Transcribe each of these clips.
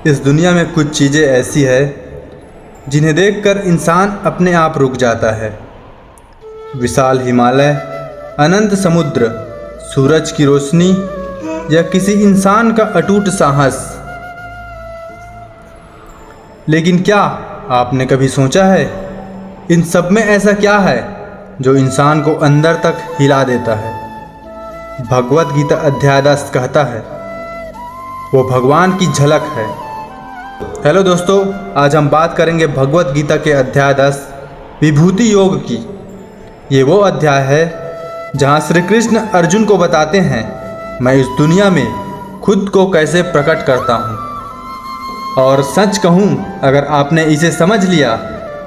इस दुनिया में कुछ चीज़ें ऐसी है जिन्हें देखकर इंसान अपने आप रुक जाता है। विशाल हिमालय, अनंत समुद्र, सूरज की रोशनी या किसी इंसान का अटूट साहस। लेकिन क्या आपने कभी सोचा है इन सब में ऐसा क्या है जो इंसान को अंदर तक हिला देता है? भगवत गीता अध्याय 10 कहता है वो भगवान की झलक है। हेलो दोस्तों, आज हम बात करेंगे भगवत गीता के अध्याय 10 विभूति योग की। ये वो अध्याय है जहाँ श्री कृष्ण अर्जुन को बताते हैं मैं इस दुनिया में खुद को कैसे प्रकट करता हूँ। और सच कहूँ, अगर आपने इसे समझ लिया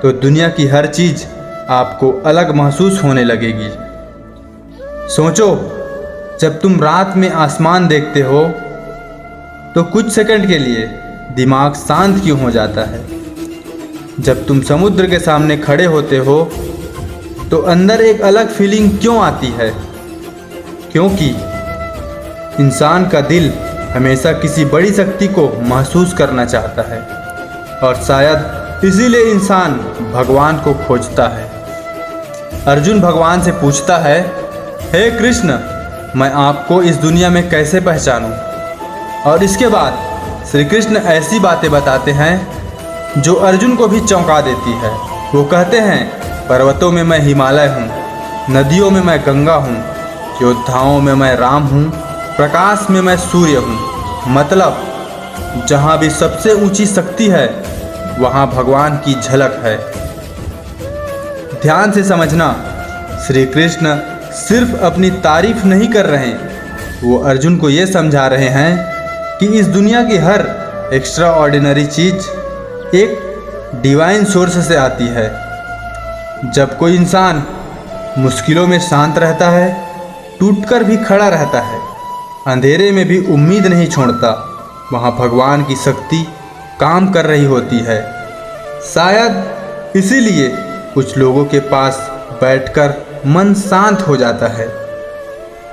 तो दुनिया की हर चीज़ आपको अलग महसूस होने लगेगी। सोचो, जब तुम रात में आसमान देखते हो तो कुछ सेकंड के लिए दिमाग शांत क्यों हो जाता है? जब तुम समुद्र के सामने खड़े होते हो तो अंदर एक अलग फीलिंग क्यों आती है? क्योंकि इंसान का दिल हमेशा किसी बड़ी शक्ति को महसूस करना चाहता है और शायद इसीलिए इंसान भगवान को खोजता है। अर्जुन भगवान से पूछता है, हे कृष्ण, मैं आपको इस दुनिया में कैसे पहचानूं? और इसके बाद श्री कृष्ण ऐसी बातें बताते हैं जो अर्जुन को भी चौंका देती है। वो कहते हैं, पर्वतों में मैं हिमालय हूँ, नदियों में मैं गंगा हूँ, योद्धाओं में मैं राम हूँ, प्रकाश में मैं सूर्य हूँ। मतलब जहाँ भी सबसे ऊंची शक्ति है वहाँ भगवान की झलक है। ध्यान से समझना, श्री कृष्ण सिर्फ अपनी तारीफ नहीं कर रहे, वो अर्जुन को ये समझा रहे हैं कि इस दुनिया की हर एक्स्ट्रा ऑर्डिनरी चीज़ एक डिवाइन सोर्स से आती है। जब कोई इंसान मुश्किलों में शांत रहता है, टूटकर भी खड़ा रहता है, अंधेरे में भी उम्मीद नहीं छोड़ता, वहाँ भगवान की शक्ति काम कर रही होती है। शायद इसीलिए कुछ लोगों के पास बैठकर मन शांत हो जाता है,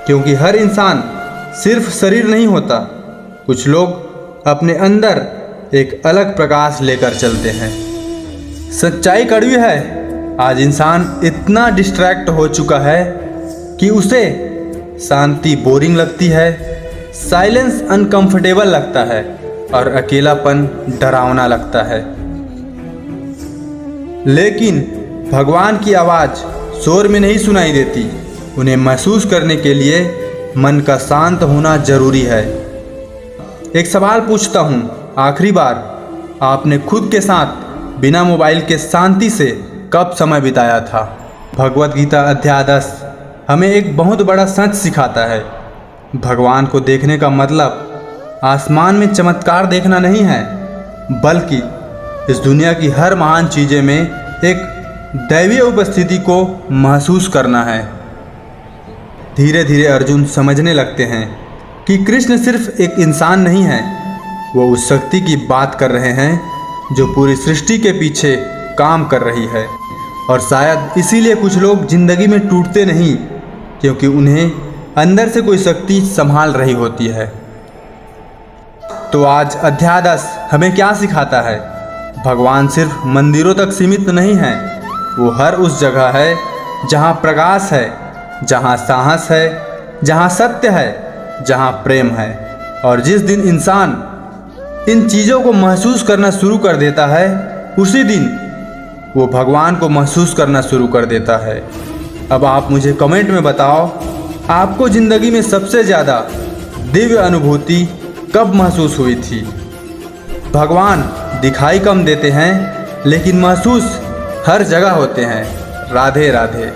क्योंकि हर इंसान सिर्फ शरीर नहीं होता। कुछ लोग अपने अंदर एक अलग प्रकाश लेकर चलते हैं। सच्चाई कड़वी है, आज इंसान इतना डिस्ट्रैक्ट हो चुका है कि उसे शांति बोरिंग लगती है, साइलेंस अनकंफर्टेबल लगता है और अकेलापन डरावना लगता है। लेकिन भगवान की आवाज़ शोर में नहीं सुनाई देती। उन्हें महसूस करने के लिए मन का शांत होना जरूरी है। एक सवाल पूछता हूँ, आखिरी बार आपने खुद के साथ बिना मोबाइल के शांति से कब समय बिताया था? भगवत गीता अध्याय 10 हमें एक बहुत बड़ा सच सिखाता है। भगवान को देखने का मतलब आसमान में चमत्कार देखना नहीं है, बल्कि इस दुनिया की हर महान चीज़ें में एक दैवीय उपस्थिति को महसूस करना है। धीरे धीरे अर्जुन समझने लगते हैं कि कृष्ण सिर्फ एक इंसान नहीं है, वो उस शक्ति की बात कर रहे हैं जो पूरी सृष्टि के पीछे काम कर रही है। और शायद इसीलिए कुछ लोग जिंदगी में टूटते नहीं, क्योंकि उन्हें अंदर से कोई शक्ति संभाल रही होती है। तो आज अध्याय 10 हमें क्या सिखाता है? भगवान सिर्फ मंदिरों तक सीमित नहीं है, वो हर उस जगह है जहाँ प्रकाश है, जहाँ साहस है, जहाँ सत्य है, जहाँ प्रेम है। और जिस दिन इंसान इन चीज़ों को महसूस करना शुरू कर देता है, उसी दिन वो भगवान को महसूस करना शुरू कर देता है। अब आप मुझे कमेंट में बताओ, आपको ज़िंदगी में सबसे ज़्यादा दिव्य अनुभूति कब महसूस हुई थी? भगवान दिखाई कम देते हैं, लेकिन महसूस हर जगह होते हैं। राधे राधे।